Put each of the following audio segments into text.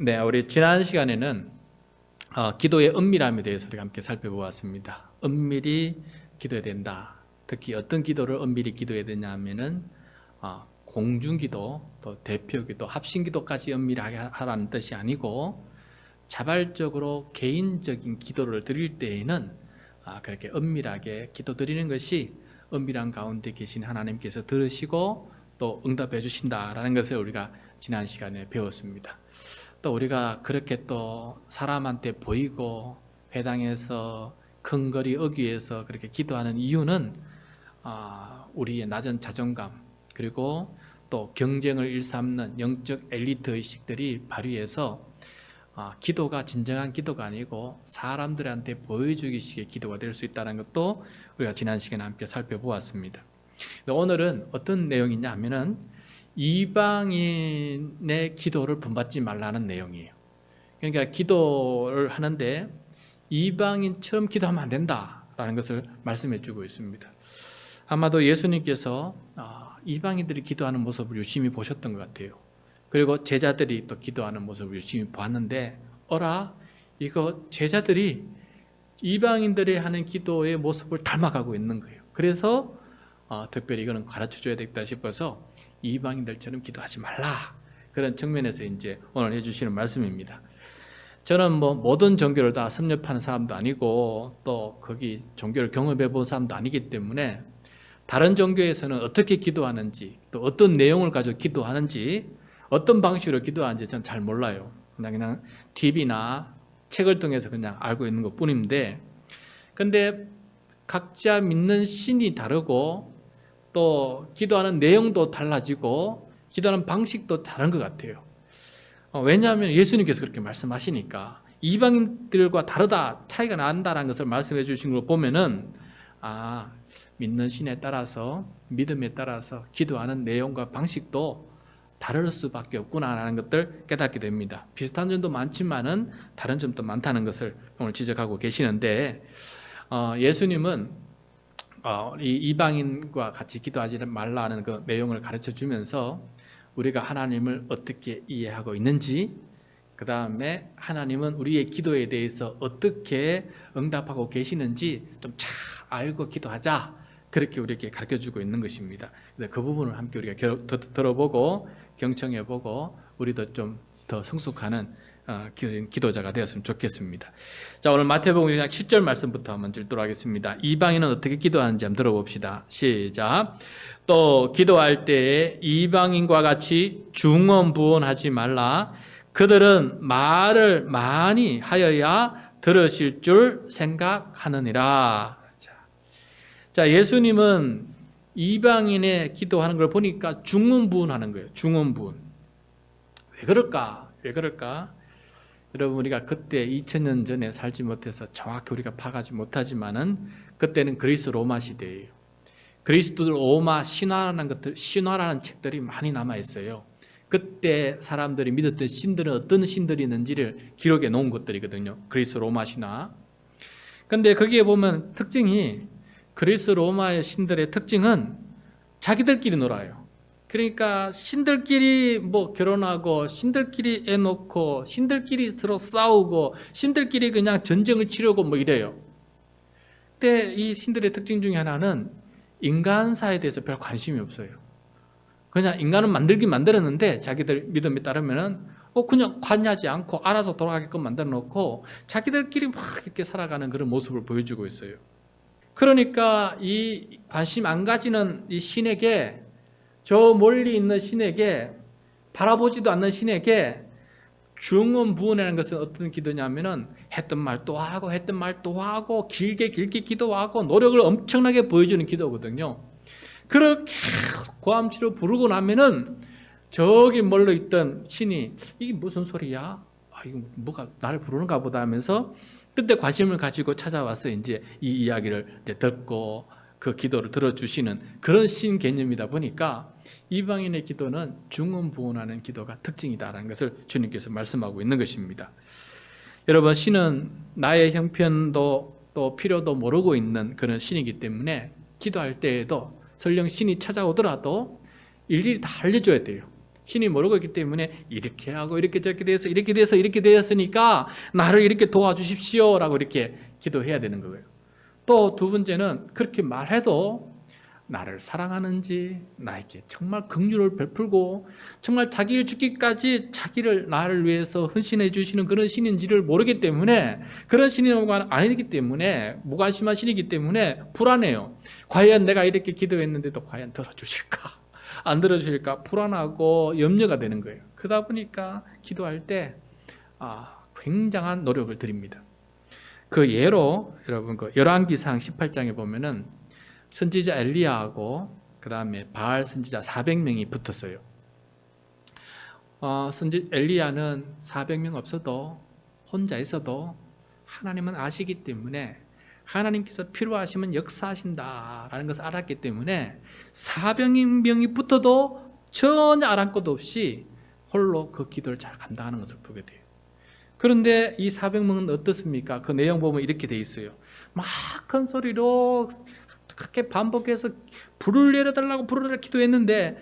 네, 우리 지난 시간에는 기도의 은밀함에 대해서 우리가 함께 살펴보았습니다. 은밀히 기도해야 된다. 특히 어떤 기도를 은밀히 기도해야 되냐 하면은 공중기도, 또 대표기도, 합심기도까지 은밀하게 하라는 뜻이 아니고 자발적으로 개인적인 기도를 드릴 때에는 그렇게 은밀하게 기도 드리는 것이 은밀한 가운데 계신 하나님께서 들으시고 또 응답해 주신다라는 것을 우리가 지난 시간에 배웠습니다. 또 우리가 그렇게 또 사람한테 보이고 회당에서 큰거리 어귀에서 그렇게 기도하는 이유는 우리의 낮은 자존감, 그리고 또 경쟁을 일삼는 영적 엘리트 의식들이 발휘해서 기도가 진정한 기도가 아니고 사람들한테 보여주기식의 기도가 될 수 있다는 것도 우리가 지난 시간에 함께 살펴보았습니다. 오늘은 어떤 내용이냐 하면은 이방인의 기도를 본받지 말라는 내용이에요. 그러니까 기도를 하는데 이방인처럼 기도하면 안 된다라는 것을 말씀해 주고 있습니다. 아마도 예수님께서 이방인들이 기도하는 모습을 유심히 보셨던 것 같아요. 그리고 제자들이 또 기도하는 모습을 유심히 봤는데 이거 제자들이 이방인들이 하는 기도의 모습을 닮아가고 있는 거예요. 그래서 특별히 이거는 가르쳐줘야 되겠다 싶어서 이방인들처럼 기도하지 말라, 그런 측면에서 이제 오늘 해주시는 말씀입니다. 저는 모든 종교를 다 섭렵하는 사람도 아니고 또 거기 종교를 경험해 본 사람도 아니기 때문에 다른 종교에서는 어떻게 기도하는지, 또 어떤 내용을 가지고 기도하는지, 어떤 방식으로 기도하는지 저는 잘 몰라요. 그냥 TV나 책을 통해서 그냥 알고 있는 것 뿐인데, 근데 각자 믿는 신이 다르고 또 기도하는 내용도 달라지고 기도하는 방식도 다른 것 같아요. 왜냐하면 예수님께서 그렇게 말씀하시니까 이방인들과 다르다, 차이가 난다는 것을 말씀해 주신 걸 보면은 믿는 신에 따라서, 믿음에 따라서 기도하는 내용과 방식도 다를 수밖에 없구나라는 것들 깨닫게 됩니다. 비슷한 점도 많지만은 다른 점도 많다는 것을 오늘 지적하고 계시는데, 예수님은 이 이방인과 같이 기도하지 말라는 그 내용을 가르쳐 주면서 우리가 하나님을 어떻게 이해하고 있는지, 그 다음에 하나님은 우리의 기도에 대해서 어떻게 응답하고 계시는지 좀 잘 알고 기도하자, 그렇게 우리에게 가르쳐 주고 있는 것입니다. 그 부분을 함께 우리가 들어보고 경청해보고 우리도 좀 더 성숙하는 기도자가 되었으면 좋겠습니다. 자, 오늘 마태복음 1장 10절 말씀부터 한번 읽도록 하겠습니다. 이방인은 어떻게 기도하는지 한번 들어봅시다. 시작. 또 기도할 때에 이방인과 같이 중언부언하지 말라. 그들은 말을 많이 하여야 들으실 줄 생각하느니라. 자, 예수님은 이방인의 기도하는 걸 보니까 중언부언하는 거예요. 중언부언. 왜 그럴까? 여러분, 우리가 그때 2000년 전에 살지 못해서 정확히 우리가 파악하지 못하지만은 그때는 그리스 로마 시대예요. 그리스 로마 신화라는 책들이 많이 남아 있어요. 그때 사람들이 믿었던 신들은 어떤 신들이 있는지를 기록해 놓은 것들이거든요. 그리스 로마 신화. 근데 거기에 보면 특징이, 그리스 로마의 신들의 특징은 자기들끼리 놀아요. 그러니까 신들끼리 결혼하고, 신들끼리 애 놓고, 신들끼리 서로 싸우고, 신들끼리 그냥 전쟁을 치르고 이래요. 근데 이 신들의 특징 중에 하나는 인간사에 대해서 별 관심이 없어요. 그냥 인간은 만들긴 만들었는데 자기들 믿음에 따르면은 그냥 관여하지 않고 알아서 돌아가게끔 만들어 놓고 자기들끼리 막 이렇게 살아가는 그런 모습을 보여주고 있어요. 그러니까 이 관심 안 가지는 이 신에게, 저 멀리 있는 신에게, 바라보지도 않는 신에게 중언부언하는 것은 어떤 기도냐면은 했던 말 또 하고 했던 말 또 하고 길게 기도하고 노력을 엄청나게 보여주는 기도거든요. 그렇게 고함치로 부르고 나면은 저기 멀리 있던 신이 이게 무슨 소리야? 이거 뭐가 나를 부르는가 보다 하면서 그때 관심을 가지고 찾아와서 이제 이 이야기를 이제 듣고 그 기도를 들어주시는 그런 신 개념이다 보니까 이방인의 기도는 중언부언하는 기도가 특징이다라는 것을 주님께서 말씀하고 있는 것입니다. 여러분, 신은 나의 형편도 또 필요도 모르고 있는 그런 신이기 때문에 기도할 때에도 설령 신이 찾아오더라도 일일이 다 알려줘야 돼요. 신이 모르고 있기 때문에 이렇게 하고 이렇게 저렇게 돼서 이렇게 돼서 이렇게 되었으니까 나를 이렇게 도와주십시오라고 이렇게 기도해야 되는 거예요. 또 두 번째는 그렇게 말해도 나를 사랑하는지, 나에게 정말 긍휼을 베풀고 정말 자기를 죽기까지 자기를 나를 위해서 헌신해 주시는 그런 신인지를 모르기 때문에, 그런 신이 아니기 때문에, 무관심한 신이기 때문에 불안해요. 과연 내가 이렇게 기도했는데도 과연 들어주실까? 안 들어주실까? 불안하고 염려가 되는 거예요. 그러다 보니까 기도할 때 굉장한 노력을 드립니다. 그 예로 여러분 그 열왕기상 18장에 보면은 선지자 엘리야하고 그 다음에 바알 선지자 400명이 붙었어요. 엘리야는 400명 없어도 혼자 있어도 하나님은 아시기 때문에 하나님께서 필요하시면 역사하신다라는 것을 알았기 때문에 400명이 붙어도 전혀 아랑곳 없이 홀로 그 기도를 잘 감당하는 것을 보게 돼요. 그런데 이 400명은 어떻습니까? 그 내용 보면 이렇게 돼 있어요. 막 큰 소리로 그렇게 반복해서 불을 내려달라고 기도했는데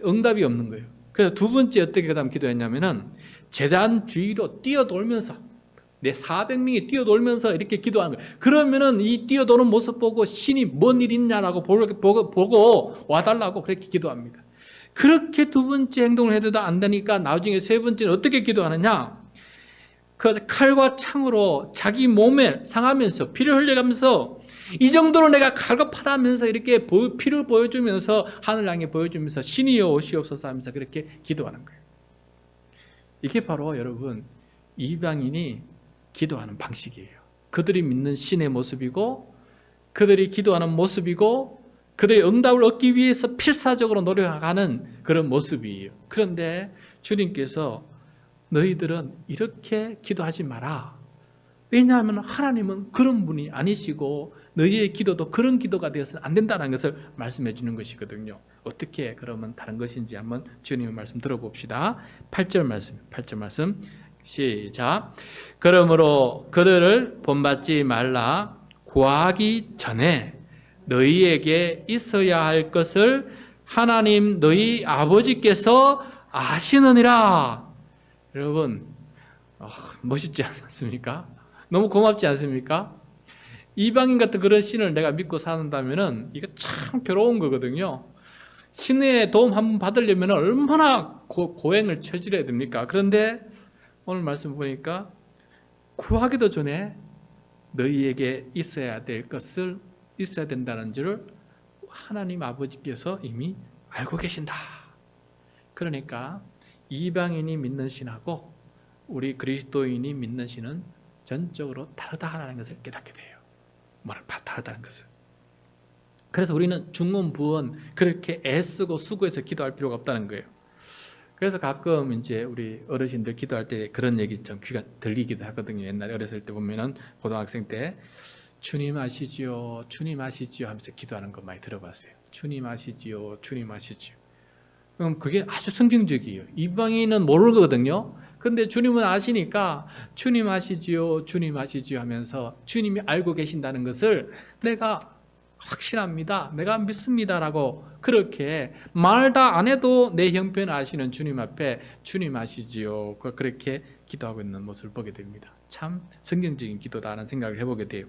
응답이 없는 거예요. 그래서 두 번째 어떻게 그다음 기도했냐면은 제단 주위로 뛰어돌면서, 내 400명이 뛰어돌면서 이렇게 기도하는 거예요. 그러면은 이 뛰어도는 모습 보고 신이 뭔 일 있냐라고 보고 와달라고 그렇게 기도합니다. 그렇게 두 번째 행동을 해도 안 되니까 나중에 세 번째는 어떻게 기도하느냐? 그 칼과 창으로 자기 몸에 상하면서 피를 흘려가면서 이 정도로 내가 갈급하다면서 이렇게 피를 보여주면서 하늘 향해 보여주면서 신이여 오시옵소서 하면서 그렇게 기도하는 거예요. 이게 바로 여러분 이방인이 기도하는 방식이에요. 그들이 믿는 신의 모습이고 그들이 기도하는 모습이고 그들의 응답을 얻기 위해서 필사적으로 노력하는 그런 모습이에요. 그런데 주님께서 너희들은 이렇게 기도하지 마라. 왜냐하면 하나님은 그런 분이 아니시고 너희의 기도도 그런 기도가 되어서는 안 된다는 것을 말씀해 주는 것이거든요. 어떻게 그러면 다른 것인지 한번 주님의 말씀 들어봅시다. 8절 말씀 시작. 그러므로 그들을 본받지 말라. 구하기 전에 너희에게 있어야 할 것을 하나님 너희 아버지께서 아시느니라. 여러분 멋있지 않습니까? 너무 고맙지 않습니까? 이방인 같은 그런 신을 내가 믿고 산다면은 이거 참 괴로운 거거든요. 신의 도움 한번 받으려면 얼마나 고행을 처질해야 됩니까? 그런데 오늘 말씀 보니까 구하기도 전에 너희에게 있어야 될 것을 있어야 된다는 줄을 하나님 아버지께서 이미 알고 계신다. 그러니까 이방인이 믿는 신하고 우리 그리스도인이 믿는 신은 전적으로 다르다라는 것을 깨닫게 돼요. 다르다는 것을. 그래서 우리는 중언부언 그렇게 애쓰고 수고해서 기도할 필요가 없다는 거예요. 그래서 가끔 이제 우리 어르신들 기도할 때 그런 얘기 좀 귀가 들리기도 하거든요. 옛날에 어렸을 때 보면은 고등학생 때 주님 아시지요, 주님 아시지요 하면서 기도하는 거 많이 들어봤어요. 주님 아시지요, 주님 아시지요. 그럼 그게 아주 성경적이에요. 이방인은 모르거든요. 근데 주님은 아시니까 주님 아시지요, 주님 아시지요 하면서 주님이 알고 계신다는 것을 내가 확신합니다, 내가 믿습니다라고 그렇게 말 다 안 해도 내 형편 아시는 주님 앞에 주님 아시지요 그렇게 기도하고 있는 모습을 보게 됩니다. 참 성경적인 기도다라는 생각을 해보게 돼요.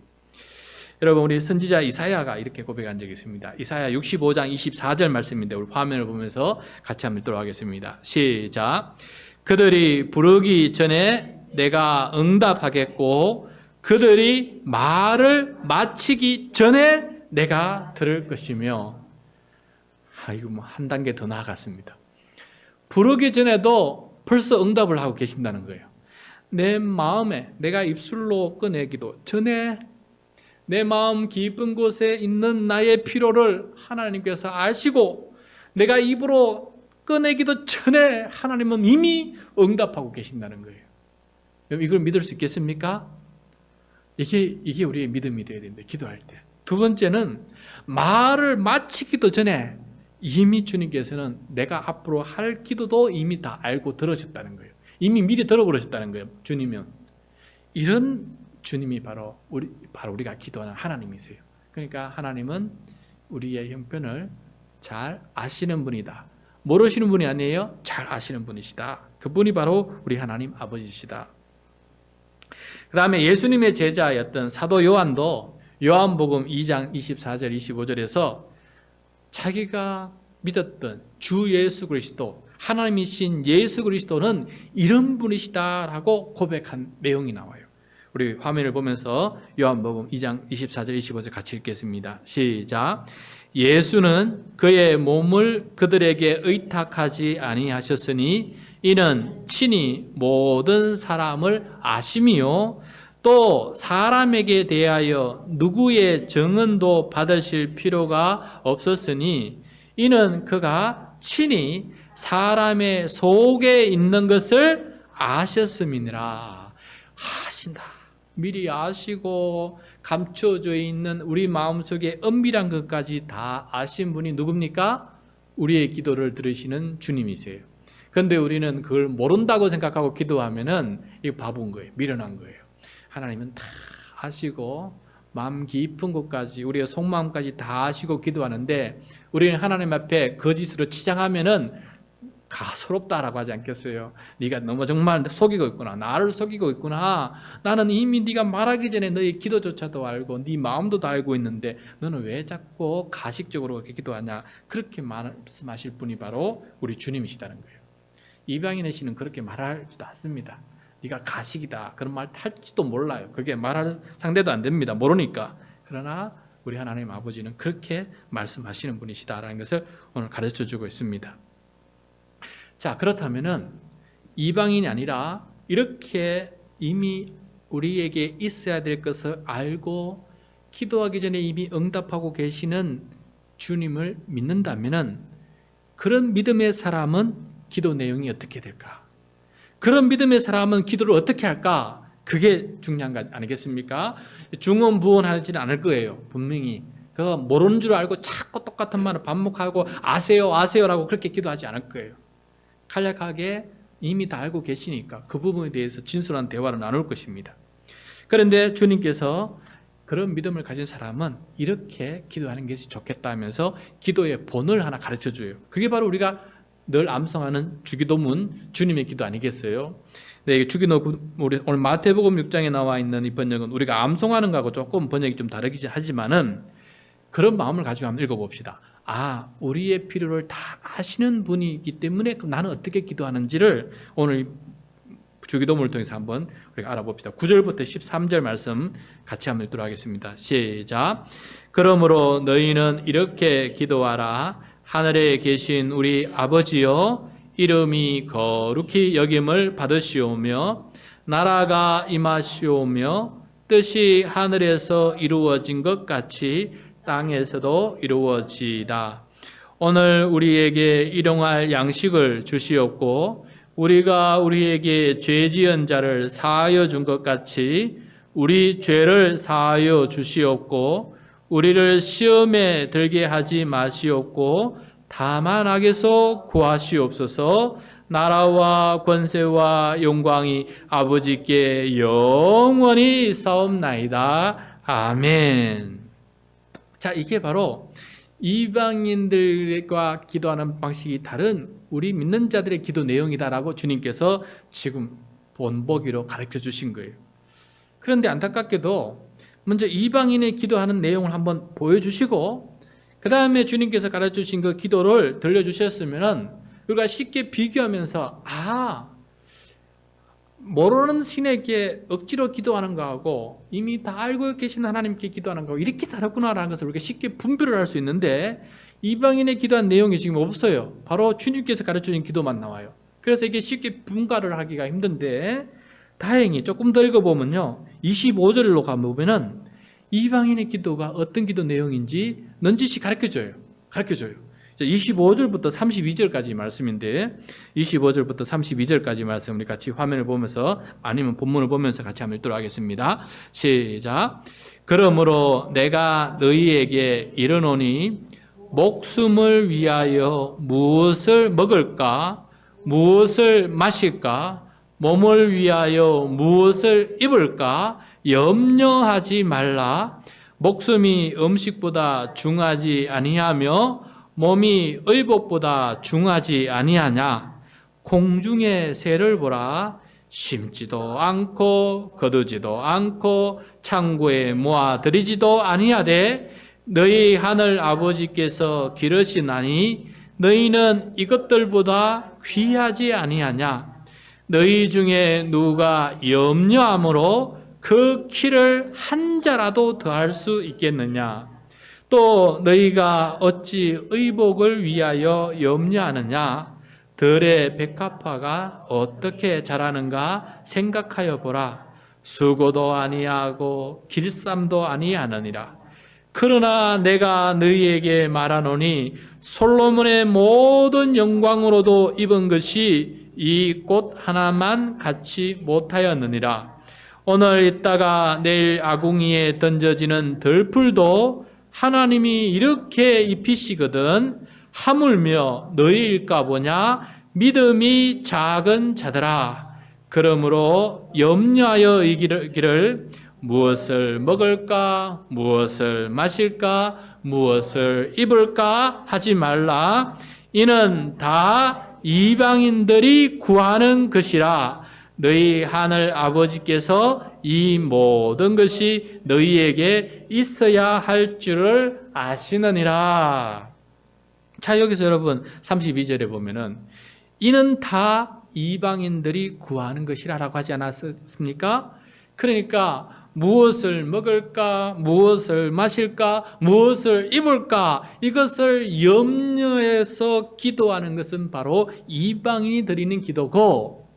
여러분 우리 선지자 이사야가 이렇게 고백한 적이 있습니다. 이사야 65장 24절 말씀인데 우리 화면을 보면서 같이 한번 읽도록 하겠습니다. 시작. 그들이 부르기 전에 내가 응답하겠고 그들이 말을 마치기 전에 내가 들을 것이며. 이거 뭐 한 단계 더 나아갔습니다. 부르기 전에도 벌써 응답을 하고 계신다는 거예요. 내 마음에 내가 입술로 꺼내기도 전에 내 마음 깊은 곳에 있는 나의 필요를 하나님께서 아시고 내가 입으로 꺼내기도 전에 하나님은 이미 응답하고 계신다는 거예요. 이걸 믿을 수 있겠습니까? 이게 우리의 믿음이 되어야 됩니다. 기도할 때. 두 번째는 말을 마치기도 전에 이미 주님께서는 내가 앞으로 할 기도도 이미 다 알고 들으셨다는 거예요. 이미 미리 들어버리셨다는 거예요. 주님은. 이런 주님이 바로 우리가 기도하는 하나님이세요. 그러니까 하나님은 우리의 형편을 잘 아시는 분이다. 모르시는 분이 아니에요. 잘 아시는 분이시다. 그분이 바로 우리 하나님 아버지시다. 그 다음에 예수님의 제자였던 사도 요한도 요한복음 2장 24절 25절에서 자기가 믿었던 주 예수 그리스도, 하나님이신 예수 그리스도는 이런 분이시다라고 고백한 내용이 나와요. 우리 화면을 보면서 요한복음 2장 24절 25절 같이 읽겠습니다. 시작. 예수는 그의 몸을 그들에게 의탁하지 아니하셨으니 이는 친히 모든 사람을 아심이요 또 사람에게 대하여 누구의 증언도 받으실 필요가 없었으니 이는 그가 친히 사람의 속에 있는 것을 아셨음이니라. 아신다. 미리 아시고 감춰져 있는 우리 마음속에 은밀한 것까지 다 아신 분이 누굽니까? 우리의 기도를 들으시는 주님이세요. 그런데 우리는 그걸 모른다고 생각하고 기도하면은 이거 바본 거예요. 미련한 거예요. 하나님은 다 아시고 마음 깊은 곳까지 우리의 속마음까지 다 아시고 기도하는데 우리는 하나님 앞에 거짓으로 치장하면은 가소롭다라고 하지 않겠어요? 네가 너무 정말 속이고 있구나. 나를 속이고 있구나. 나는 이미 네가 말하기 전에 너의 기도조차도 알고 네 마음도 다 알고 있는데 너는 왜 자꾸 가식적으로 그렇게 기도하냐. 그렇게 말씀하실 분이 바로 우리 주님이시다는 거예요. 이방인의 신은 그렇게 말하지도 않습니다. 네가 가식이다. 그런 말 탈지도 몰라요. 그게 말할 상대도 안 됩니다. 모르니까. 그러나 우리 하나님 아버지는 그렇게 말씀하시는 분이시다라는 것을 오늘 가르쳐주고 있습니다. 자, 그렇다면은 이방인이 아니라 이렇게 이미 우리에게 있어야 될 것을 알고 기도하기 전에 이미 응답하고 계시는 주님을 믿는다면은 그런 믿음의 사람은 기도 내용이 어떻게 될까? 그런 믿음의 사람은 기도를 어떻게 할까? 그게 중요한 거 아니겠습니까? 중언부언하지는 않을 거예요. 분명히. 그거 모르는 줄 알고 자꾸 똑같은 말을 반복하고 아세요라고 그렇게 기도하지 않을 거예요. 간략하게 이미 다 알고 계시니까 그 부분에 대해서 진솔한 대화를 나눌 것입니다. 그런데 주님께서 그런 믿음을 가진 사람은 이렇게 기도하는 것이 좋겠다 하면서 기도의 본을 하나 가르쳐줘요. 그게 바로 우리가 늘 암송하는 주기도문, 주님의 기도 아니겠어요? 네, 주기도문, 우리 오늘 마태복음 6장에 나와 있는 이 번역은 우리가 암송하는 거하고 조금 번역이 좀 다르긴 하지만은 그런 마음을 가지고 한번 읽어봅시다. 아, 우리의 필요를 다 아시는 분이기 때문에 그럼 나는 어떻게 기도하는지를 오늘 주기도문을 통해서 한번 우리가 알아봅시다. 9절부터 13절 말씀 같이 한번 읽도록 하겠습니다. 시작. 그러므로 너희는 이렇게 기도하라. 하늘에 계신 우리 아버지여, 이름이 거룩히 여김을 받으시오며 나라가 임하시오며 뜻이 하늘에서 이루어진 것 같이 땅에서도 이루어지이다. 오늘 우리에게 일용할 양식을 주시옵고 우리가 우리에게 죄 지은 자를 사하여 준 것 같이 우리 죄를 사하여 주시옵고 우리를 시험에 들게 하지 마시옵고 다만 악에서 구하시옵소서. 나라와 권세와 영광이 아버지께 영원히 있사옵나이다. 아멘. 자, 이게 바로 이방인들과 기도하는 방식이 다른 우리 믿는 자들의 기도 내용이다라고 주님께서 지금 본보기로 가르쳐 주신 거예요. 그런데 안타깝게도 먼저 이방인의 기도하는 내용을 한번 보여주시고 그 다음에 주님께서 가르쳐 주신 그 기도를 들려주셨으면 우리가 쉽게 비교하면서 모르는 신에게 억지로 기도하는 거하고 이미 다 알고 계신 하나님께 기도하는 거하고 이렇게 다르구나라는 것을 우리가 쉽게 분별을 할 수 있는데 이방인의 기도한 내용이 지금 없어요. 바로 주님께서 가르쳐준 기도만 나와요. 그래서 이게 쉽게 분가를 하기가 힘든데 다행히 조금 더 읽어보면요. 25절로 가보면은 이방인의 기도가 어떤 기도 내용인지 넌지시 가르쳐줘요. 25절부터 32절까지 말씀인데 25절부터 32절까지 말씀 우리 같이 화면을 보면서 아니면 본문을 보면서 같이 한번 읽도록 하겠습니다. 시작. 그러므로 내가 너희에게 이르노니 목숨을 위하여 무엇을 먹을까 무엇을 마실까 몸을 위하여 무엇을 입을까 염려하지 말라. 목숨이 음식보다 중하지 아니하며 몸이 의복보다 중하지 아니하냐? 공중의 새를 보라. 심지도 않고 거두지도 않고 창고에 모아들이지도 아니하되 너희 하늘 아버지께서 기르시나니 너희는 이것들보다 귀하지 아니하냐? 너희 중에 누가 염려함으로 그 키를 한 자라도 더할 수 있겠느냐? 또 너희가 어찌 의복을 위하여 염려하느냐? 들의 백합화가 어떻게 자라는가 생각하여 보라. 수고도 아니하고 길쌈도 아니하느니라. 그러나 내가 너희에게 말하노니 솔로몬의 모든 영광으로도 입은 것이 이 꽃 하나만 갖지 못하였느니라. 오늘 있다가 내일 아궁이에 던져지는 들풀도 하나님이 이렇게 입히시거든 하물며 너희일까 보냐? 믿음이 작은 자들아. 그러므로 염려하여 이기를 무엇을 먹을까? 무엇을 마실까? 무엇을 입을까? 하지 말라. 이는 다 이방인들이 구하는 것이라. 너희 하늘 아버지께서 이 모든 것이 너희에게 있어야 할 줄을 아시느니라. 자, 여기서 여러분 32절에 보면은 이는 다 이방인들이 구하는 것이라고 하지 않았습니까? 그러니까 무엇을 먹을까, 무엇을 마실까, 무엇을 입을까, 이것을 염려해서 기도하는 것은 바로 이방인이 드리는 기도고,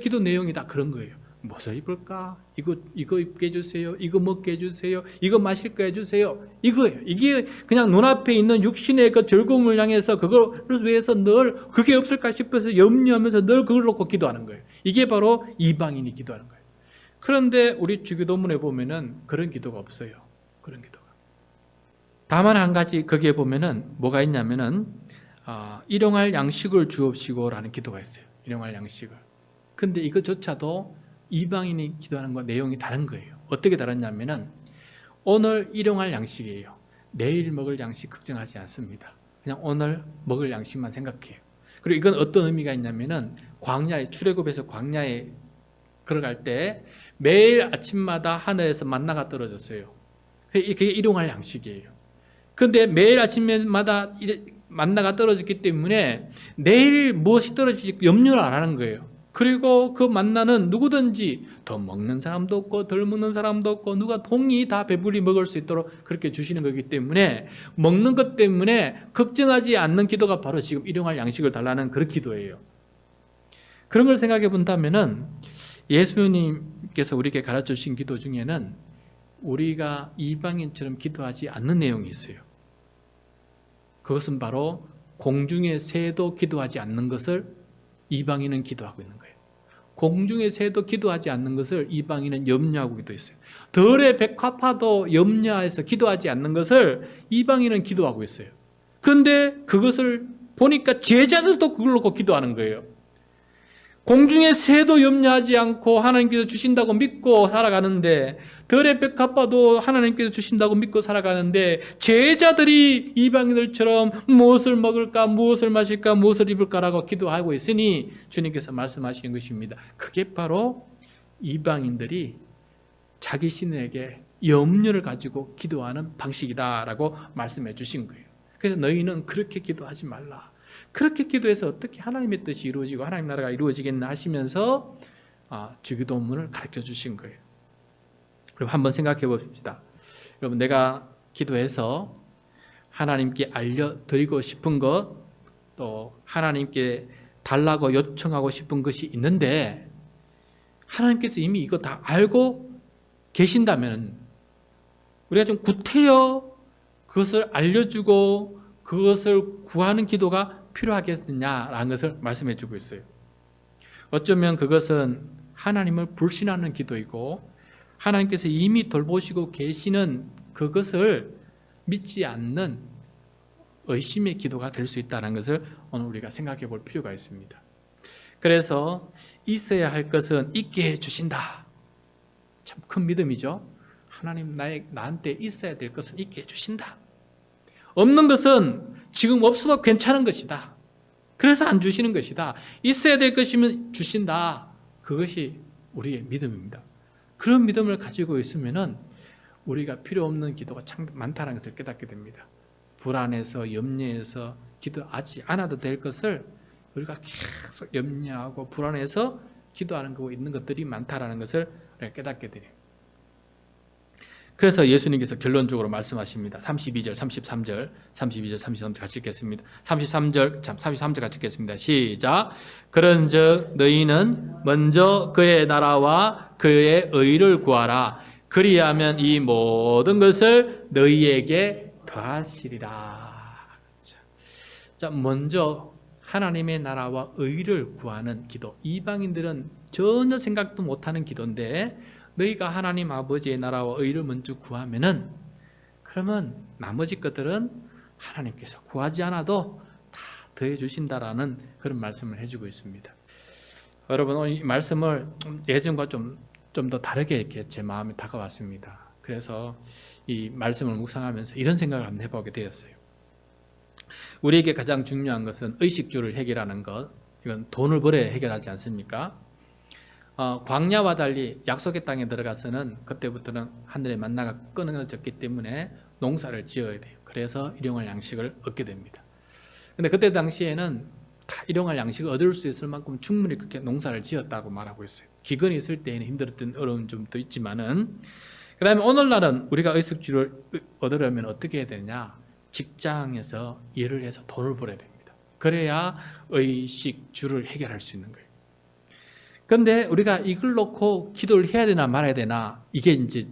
기도 내용이 다 그런 거예요. 무엇을 입을까? 이거 입게 해주세요. 이거 먹게 해주세요. 이거 마실 거 해주세요. 이거예요. 이게 그냥 눈앞에 있는 육신의 그 즐거움을 향해서 그걸 위해서 늘 그게 없을까 싶어서 염려하면서 늘 그걸 놓고 기도하는 거예요. 이게 바로 이방인이 기도하는 거예요. 그런데 우리 주기도문에 보면은 그런 기도가 없어요. 그런 기도가. 다만 한 가지 거기에 보면은 뭐가 있냐면은 일용할 양식을 주옵시고라는 기도가 있어요. 일용할 양식을. 근데 이것조차도 이방인이 기도하는 것 내용이 다른 거예요. 어떻게 다르냐면은 오늘 일용할 양식이에요. 내일 먹을 양식 걱정하지 않습니다. 그냥 오늘 먹을 양식만 생각해요. 그리고 이건 어떤 의미가 있냐면은 광야에 출애굽에서 광야에 걸어갈 때 매일 아침마다 하늘에서 만나가 떨어졌어요. 그게 일용할 양식이에요. 그런데 매일 아침마다 만나가 떨어졌기 때문에 내일 무엇이 떨어질지 염려를 안 하는 거예요. 그리고 그 만나는 누구든지 더 먹는 사람도 없고 덜 먹는 사람도 없고 누가 동이 다 배불리 먹을 수 있도록 그렇게 주시는 거기 때문에 먹는 것 때문에 걱정하지 않는 기도가 바로 지금 일용할 양식을 달라는 그런 기도예요. 그런 걸 생각해 본다면은 예수님께서 우리에게 가르쳐 주신 기도 중에는 우리가 이방인처럼 기도하지 않는 내용이 있어요. 그것은 바로 공중의 새도 기도하지 않는 것을 이방인은 기도하고 있는 거예요. 공중의 새도 기도하지 않는 것을 이방인은 염려하고 기도했어요. 들의 백합화도 염려해서 기도하지 않는 것을 이방인은 기도하고 있어요. 그런데 그것을 보니까 제자들도 그걸 놓고 기도하는 거예요. 공중의 새도 염려하지 않고 하나님께서 주신다고 믿고 살아가는데 들의 백합화도 하나님께서 주신다고 믿고 살아가는데 제자들이 이방인들처럼 무엇을 먹을까 무엇을 마실까 무엇을 입을까라고 기도하고 있으니 주님께서 말씀하시는 것입니다. 그게 바로 이방인들이 자기 신에게 염려를 가지고 기도하는 방식이다라고 말씀해 주신 거예요. 그래서 너희는 그렇게 기도하지 말라. 그렇게 기도해서 어떻게 하나님의 뜻이 이루어지고 하나님 나라가 이루어지겠나 하시면서 주기도문을 가르쳐 주신 거예요. 그럼 한번 생각해 봅시다. 여러분, 내가 기도해서 하나님께 알려드리고 싶은 것, 또 하나님께 달라고 요청하고 싶은 것이 있는데 하나님께서 이미 이거 다 알고 계신다면 우리가 좀 구태여 그것을 알려주고 그것을 구하는 기도가 필요하겠느냐라는 것을 말씀해 주고 있어요. 어쩌면 그것은 하나님을 불신하는 기도이고 하나님께서 이미 돌보시고 계시는 그것을 믿지 않는 의심의 기도가 될 수 있다는 것을 오늘 우리가 생각해 볼 필요가 있습니다. 그래서 있어야 할 것은 있게 해 주신다. 참 큰 믿음이죠. 하나님 나한테 있어야 될 것은 있게 해 주신다. 없는 것은 지금 없어도 괜찮은 것이다. 그래서 안 주시는 것이다. 있어야 될 것이면 주신다. 그것이 우리의 믿음입니다. 그런 믿음을 가지고 있으면은 우리가 필요 없는 기도가 참 많다는 것을 깨닫게 됩니다. 불안해서 염려해서 기도하지 않아도 될 것을 우리가 계속 염려하고 불안해서 기도하는 거 있는 것들이 많다라는 것을 우리가 깨닫게 돼요. 그래서 예수님께서 결론적으로 말씀하십니다. 32절, 33절, 32절, 33절 같이 읽겠습니다. 33절 같이 읽겠습니다. 시작. 그런즉 너희는 먼저 그의 나라와 그의 의를 구하라. 그리하면 이 모든 것을 너희에게 더하시리라. 자, 먼저 하나님의 나라와 의를 구하는 기도. 이방인들은 전혀 생각도 못하는 기도인데 너희가 하나님 아버지의 나라와 의를 먼저 구하면은 그러면 나머지 것들은 하나님께서 구하지 않아도 다 더해 주신다라는 그런 말씀을 해주고 있습니다. 여러분 오늘 이 말씀을 예전과 좀 더 다르게 이렇게 제 마음에 다가왔습니다. 그래서 이 말씀을 묵상하면서 이런 생각을 한번 해보게 되었어요. 우리에게 가장 중요한 것은 의식주를 해결하는 것. 이건 돈을 벌어야 해결하지 않습니까? 광야와 달리 약속의 땅에 들어가서는 그때부터는 하늘의 만나가 끊어졌기 때문에 농사를 지어야 돼요. 그래서 일용할 양식을 얻게 됩니다. 근데 그때 당시에는 다 일용할 양식을 얻을 수 있을 만큼 충분히 그렇게 농사를 지었다고 말하고 있어요. 기근이 있을 때에는 힘들었던 어려운 점도 있지만은, 그 다음에 오늘날은 우리가 의식주를 얻으려면 어떻게 해야 되냐? 직장에서 일을 해서 돈을 벌어야 됩니다. 그래야 의식주를 해결할 수 있는 거예요. 그런데 우리가 이걸 놓고 기도를 해야 되나 말아야 되나, 이게 이제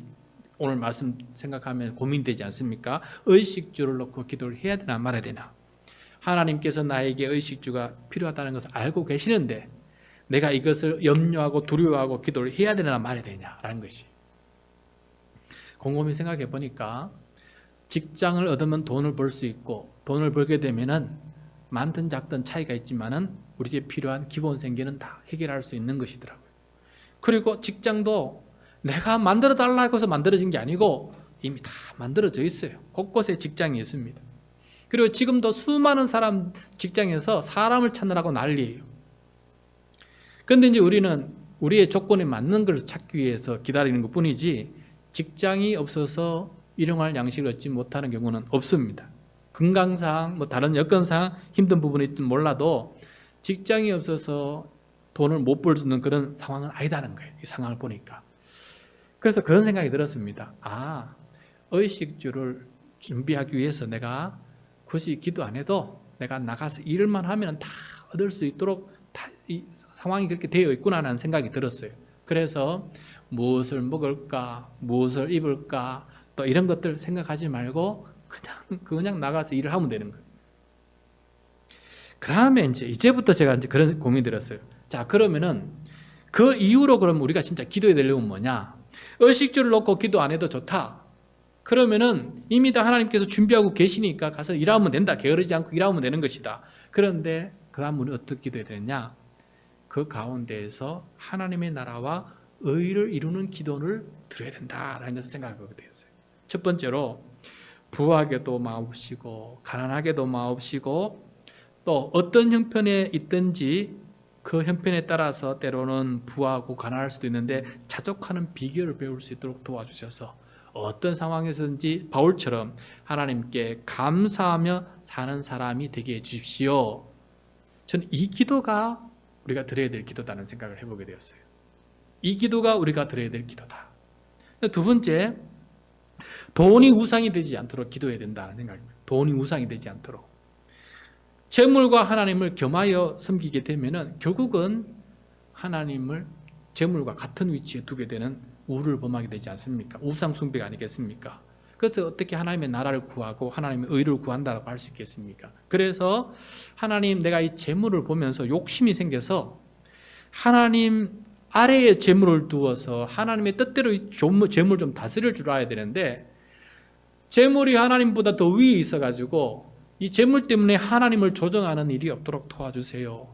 오늘 말씀 생각하면 고민되지 않습니까? 의식주를 놓고 기도를 해야 되나 말아야 되나. 하나님께서 나에게 의식주가 필요하다는 것을 알고 계시는데 내가 이것을 염려하고 두려워하고 기도를 해야 되나 말아야 되냐라는 것이. 곰곰이 생각해 보니까 직장을 얻으면 돈을 벌 수 있고 돈을 벌게 되면은 많든 작든 차이가 있지만은 우리에게 필요한 기본 생계는 다 해결할 수 있는 것이더라고요. 그리고 직장도 내가 만들어 달라고 해서 만들어진 게 아니고 이미 다 만들어져 있어요. 곳곳에 직장이 있습니다. 그리고 지금도 수많은 사람 직장에서 사람을 찾느라고 난리예요. 그런데 이제 우리는 우리의 조건에 맞는 걸 찾기 위해서 기다리는 것 뿐이지 직장이 없어서 일용할 양식을 얻지 못하는 경우는 없습니다. 건강상 뭐 다른 여건상 힘든 부분이 있든 몰라도 직장이 없어서 돈을 못 벌 수 있는 그런 상황은 아니다는 거예요. 이 상황을 보니까. 그래서 그런 생각이 들었습니다. 의식주를 준비하기 위해서 내가 굳이 기도 안 해도 내가 나가서 일만 하면 다 얻을 수 있도록 다 이 상황이 그렇게 되어 있구나 하는 생각이 들었어요. 그래서 무엇을 먹을까, 무엇을 입을까, 또 이런 것들 생각하지 말고 그냥 나가서 일을 하면 되는 거예요. 그다음에 이제부터 제가 이제 그런 고민이 들었어요. 자, 그러면은 그 이후로 그럼 우리가 진짜 기도해야 될 내용은 뭐냐? 의식주를 놓고 기도 안 해도 좋다. 그러면은 이미 다 하나님께서 준비하고 계시니까 가서 일하면 된다. 게으르지 않고 일하면 되는 것이다. 그런데 그 다음 우리 어떻게 기도해야 되느냐? 그 가운데에서 하나님의 나라와 의를 이루는 기도를 드려야 된다라는 것을 생각하게 되었어요. 첫 번째로 부하게도 마옵시고 가난하게도 마옵시고 또 어떤 형편에 있든지 그 형편에 따라서 때로는 부하고 가난할 수도 있는데 자족하는 비결을 배울 수 있도록 도와주셔서 어떤 상황에서든지 바울처럼 하나님께 감사하며 사는 사람이 되게 해주십시오. 저는 이 기도가 우리가 드려야 될 기도다는 생각을 해보게 되었어요. 이 기도가 우리가 드려야 될 기도다. 두 번째, 돈이 우상이 되지 않도록 기도해야 된다는 생각입니다. 돈이 우상이 되지 않도록. 재물과 하나님을 겸하여 섬기게 되면은 결국은 하나님을 재물과 같은 위치에 두게 되는 우를 범하게 되지 않습니까? 우상 숭배가 아니겠습니까? 그래서 어떻게 하나님의 나라를 구하고 하나님의 의를 구한다고 할 수 있겠습니까? 그래서 하나님, 내가 이 재물을 보면서 욕심이 생겨서 하나님 아래에 재물을 두어서 하나님의 뜻대로 재물 좀 다스릴 줄 알아야 되는데 재물이 하나님보다 더 위에 있어가지고 이 재물 때문에 하나님을 조정하는 일이 없도록 도와주세요.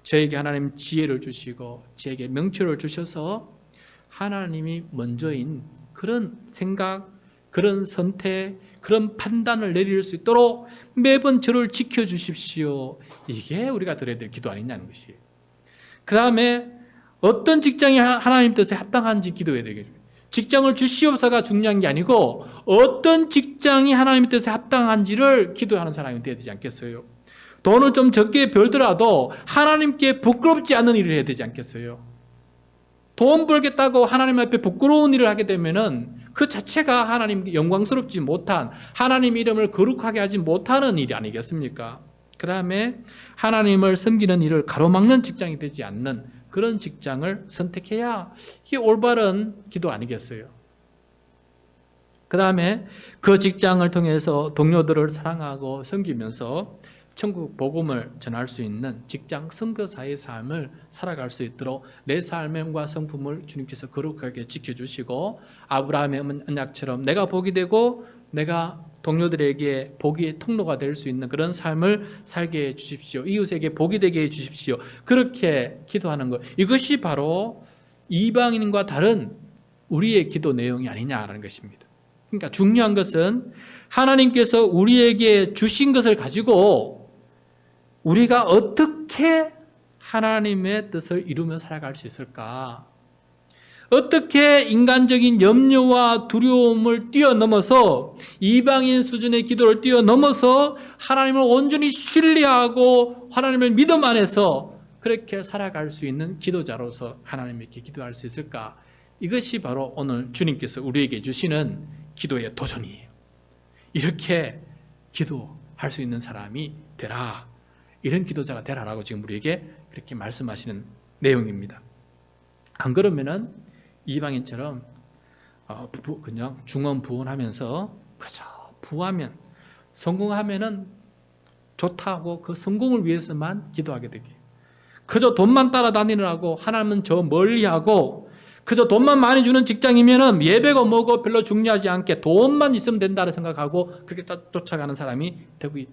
저에게 하나님 지혜를 주시고 저에게 명철을 주셔서 하나님이 먼저인 그런 생각, 그런 선택, 그런 판단을 내릴 수 있도록 매번 저를 지켜주십시오. 이게 우리가 드려야 될 기도 아니냐는 것이에요. 그 다음에 어떤 직장이 하나님 뜻에 합당한지 기도해야 되겠죠. 직장을 주시옵소서가 중요한 게 아니고 어떤 직장이 하나님 뜻에 합당한지를 기도하는 사람이 되어야 되지 않겠어요? 돈을 좀 적게 벌더라도 하나님께 부끄럽지 않은 일을 해야 되지 않겠어요? 돈 벌겠다고 하나님 앞에 부끄러운 일을 하게 되면은 그 자체가 하나님 영광스럽지 못한, 하나님 이름을 거룩하게 하지 못하는 일이 아니겠습니까? 그 다음에 하나님을 섬기는 일을 가로막는 직장이 되지 않는 그런 직장을 선택해야 이게 올바른 기도 아니겠어요? 그 다음에 그 직장을 통해서 동료들을 사랑하고 섬기면서 천국 복음을 전할 수 있는 직장 선교사의 삶을 살아갈 수 있도록 내 삶과 성품을 주님께서 거룩하게 지켜주시고 아브라함의 언약처럼 내가 복이 되고 내가 동료들에게 복의 통로가 될 수 있는 그런 삶을 살게 해 주십시오. 이웃에게 복이 되게 해 주십시오. 그렇게 기도하는 것, 이것이 바로 이방인과 다른 우리의 기도 내용이 아니냐라는 것입니다. 그러니까 중요한 것은 하나님께서 우리에게 주신 것을 가지고 우리가 어떻게 하나님의 뜻을 이루며 살아갈 수 있을까? 어떻게 인간적인 염려와 두려움을 뛰어넘어서 이방인 수준의 기도를 뛰어넘어서 하나님을 온전히 신뢰하고 하나님을 믿음 안에서 그렇게 살아갈 수 있는 기도자로서 하나님께 기도할 수 있을까? 이것이 바로 오늘 주님께서 우리에게 주시는 기도의 도전이에요. 이렇게 기도할 수 있는 사람이 되라. 이런 기도자가 되라라고 지금 우리에게 그렇게 말씀하시는 내용입니다. 안 그러면은 이방인처럼 그냥 중언부언하면서 그저 부하면 성공하면은 좋다고 그 성공을 위해서만 기도하게 되게, 그저 돈만 따라다니느라고 하나님은 저 멀리하고 그저 돈만 많이 주는 직장이면은 예배고 뭐고 별로 중요하지 않게 돈만 있으면 된다고 생각하고 그렇게 쫓아가는 사람이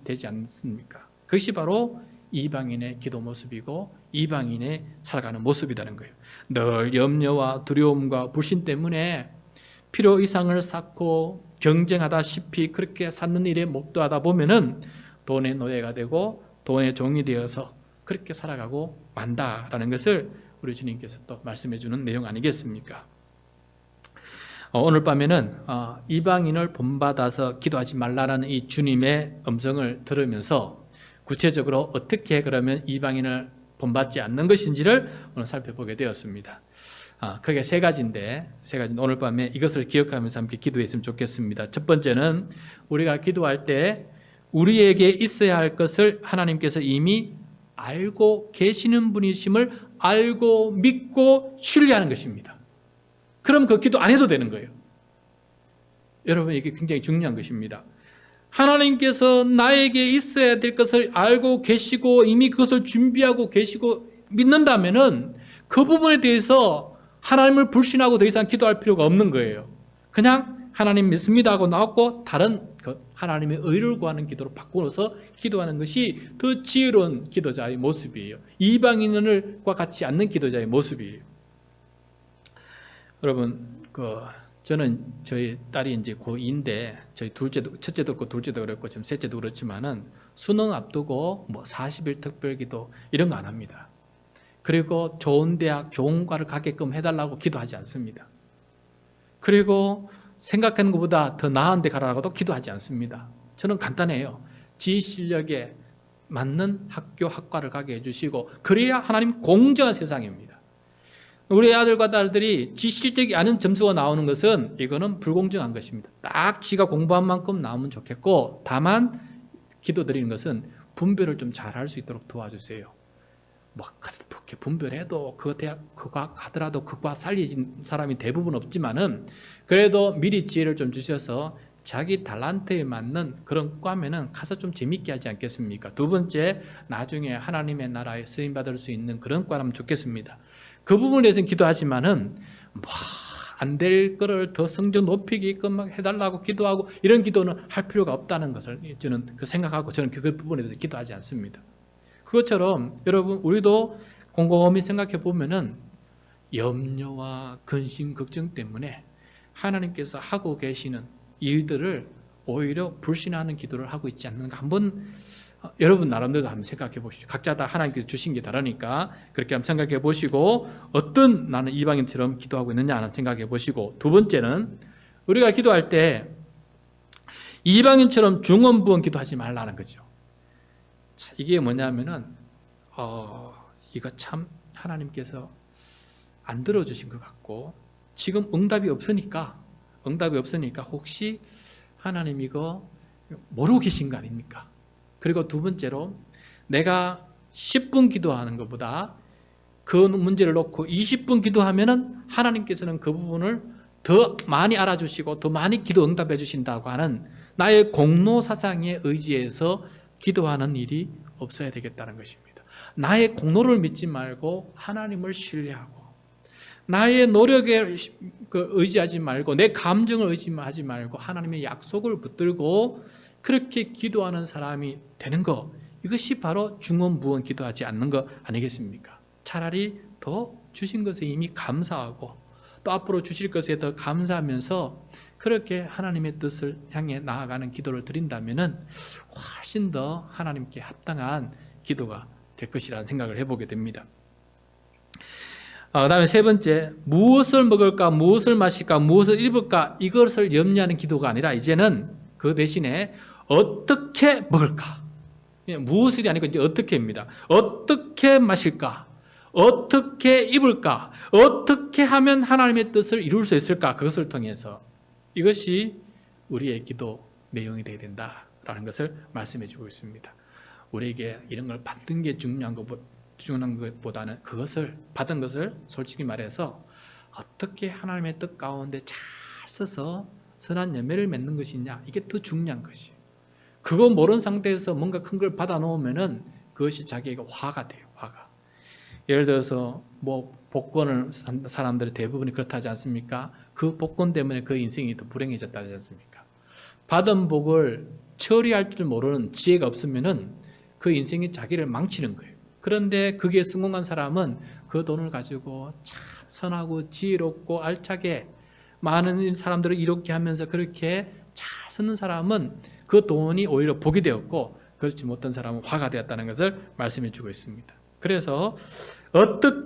되지 않습니까? 그것이 바로 이방인의 기도 모습이고 이방인의 살아가는 모습이라는 거예요. 늘 염려와 두려움과 불신 때문에 필요 이상을 쌓고 경쟁하다시피 그렇게 쌓는 일에 몰두하다 보면은 돈의 노예가 되고 돈의 종이 되어서 그렇게 살아가고 만다라는 것을 우리 주님께서 또 말씀해 주는 내용 아니겠습니까? 오늘 밤에는 이방인을 본받아서 기도하지 말라는 이 주님의 음성을 들으면서 구체적으로 어떻게 그러면 이방인을 본받지 않는 것인지를 오늘 살펴보게 되었습니다. 그게 세 가지인데 오늘 밤에 이것을 기억하면서 함께 기도했으면 좋겠습니다. 첫 번째는 우리가 기도할 때 우리에게 있어야 할 것을 하나님께서 이미 알고 계시는 분이심을 알고 믿고 신뢰하는 것입니다. 그럼 그 기도 안 해도 되는 거예요. 여러분, 이게 굉장히 중요한 것입니다. 하나님께서 나에게 있어야 될 것을 알고 계시고 이미 그것을 준비하고 계시고 믿는다면은 그 부분에 대해서 하나님을 불신하고 더 이상 기도할 필요가 없는 거예요. 그냥 하나님 믿습니다 하고 나왔고 다른 하나님의 의를 구하는 기도로 바꾸어서 기도하는 것이 더 지혜로운 기도자의 모습이에요. 이방인과 같지 않는 기도자의 모습이에요. 여러분, 저는 저희 딸이 이제 고2인데 저희 첫째도 그렇고 둘째도 그렇고 지금 셋째도 그렇지만은 수능 앞두고 40일 특별기도 이런 거 안 합니다. 그리고 좋은 대학, 좋은 과를 가게끔 해달라고 기도하지 않습니다. 그리고 생각하는 것보다 더 나은 데 가라고도 기도하지 않습니다. 저는 간단해요. 지 실력에 맞는 학교, 학과를 가게 해주시고 그래야 하나님 공정한 세상입니다. 우리 아들과 딸들이 지 실력이 아닌 점수가 나오는 것은 이거는 불공정한 것입니다. 딱 지가 공부한 만큼 나오면 좋겠고 다만 기도드리는 것은 분별을 좀 잘 할 수 있도록 도와주세요. 그렇게 분별해도 그 대학, 그 과학 가더라도 그 과 살리진 사람이 대부분 없지만은 그래도 미리 지혜를 좀 주셔서 자기 달란트에 맞는 그런 과면은 가서 좀 재밌게 하지 않겠습니까? 두 번째, 나중에 하나님의 나라에 쓰임받을 수 있는 그런 과라면 좋겠습니다. 그 부분에 대해서는 기도하지만은 안 될 거를 더 성적 높이게끔 막 해달라고 기도하고 이런 기도는 할 필요가 없다는 것을 저는 생각하고 저는 그 부분에 대해서 기도하지 않습니다. 그것처럼 여러분, 우리도 곰곰이 생각해 보면은 염려와 근심, 걱정 때문에 하나님께서 하고 계시는 일들을 오히려 불신하는 기도를 하고 있지 않는가 한번 여러분 나름대로 한번 생각해 보십시오. 각자 다 하나님께서 주신 게 다르니까 그렇게 한번 생각해 보시고 어떤 나는 이방인처럼 기도하고 있느냐 하는 생각해 보시고, 두 번째는 우리가 기도할 때 이방인처럼 중언부언 기도하지 말라는 거죠. 이게 뭐냐면은 이거 참 하나님께서 안 들어주신 것 같고 지금 응답이 없으니까 혹시 하나님 이거 모르고 계신 거 아닙니까? 그리고 두 번째로 내가 10분 기도하는 것보다 그 문제를 놓고 20분 기도하면은 하나님께서는 그 부분을 더 많이 알아주시고 더 많이 기도 응답해 주신다고 하는 나의 공로 사상에 의지해서 기도하는 일이 없어야 되겠다는 것입니다. 나의 공로를 믿지 말고 하나님을 신뢰하고 나의 노력에 의지하지 말고 내 감정을 의지하지 말고 하나님의 약속을 붙들고 그렇게 기도하는 사람이 되는 것, 이것이 바로 중언부언 기도하지 않는 것 아니겠습니까? 차라리 더 주신 것에 이미 감사하고 또 앞으로 주실 것에 더 감사하면서 그렇게 하나님의 뜻을 향해 나아가는 기도를 드린다면 훨씬 더 하나님께 합당한 기도가 될 것이라는 생각을 해보게 됩니다. 그 다음에 세 번째, 무엇을 먹을까, 무엇을 마실까, 무엇을 입을까, 이것을 염려하는 기도가 아니라 이제는 그 대신에 어떻게 먹을까, 무엇이 아니고 이제 어떻게입니다. 어떻게 마실까, 어떻게 입을까, 어떻게 하면 하나님의 뜻을 이룰 수 있을까, 그것을 통해서 이것이 우리의 기도 내용이 되어야 된다라는 것을 말씀해 주고 있습니다. 우리에게 이런 걸 받는 게 중요한 것보다는 그것을 받은 것을 솔직히 말해서 어떻게 하나님의 뜻 가운데 잘 써서 선한 열매를 맺는 것이냐, 이게 더 중요한 것이에요. 그거 모르는 상태에서 뭔가 큰 걸 받아 놓으면은 그것이 자기에게 화가 돼요. 화가. 예를 들어서 복권을 산 사람들의 대부분이 그렇다지 않습니까? 그 복권 때문에 그 인생이 더 불행해졌다지 않습니까? 받은 복을 처리할 줄 모르는 지혜가 없으면은 그 인생이 자기를 망치는 거예요. 그런데 그게 성공한 사람은 그 돈을 가지고 참 선하고 지혜롭고 알차게 많은 사람들을 이롭게 하면서 그렇게 잘 쓰는 사람은 그 돈이 오히려 복이 되었고, 그렇지 못한 사람은 화가 되었다는 것을 말씀해 주고 있습니다. 그래서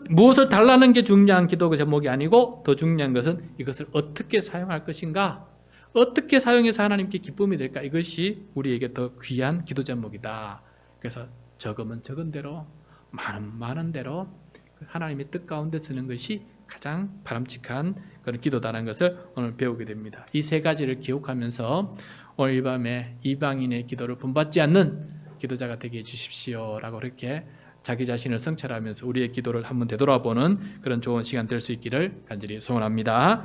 무엇을 달라는 게 중요한 기도 제목이 아니고 더 중요한 것은 이것을 어떻게 사용할 것인가, 어떻게 사용해서 하나님께 기쁨이 될까, 이것이 우리에게 더 귀한 기도 제목이다. 그래서 적으면 적은 대로, 많은 대로 하나님의 뜻 가운데 쓰는 것이 가장 바람직한 그런 기도다라는 것을 오늘 배우게 됩니다. 이 세 가지를 기억하면서 오늘 밤에 이방인의 기도를 본받지 않는 기도자가 되게 해주십시오 라고 그렇게 자기 자신을 성찰하면서 우리의 기도를 한번 되돌아보는 그런 좋은 시간 될 수 있기를 간절히 소원합니다.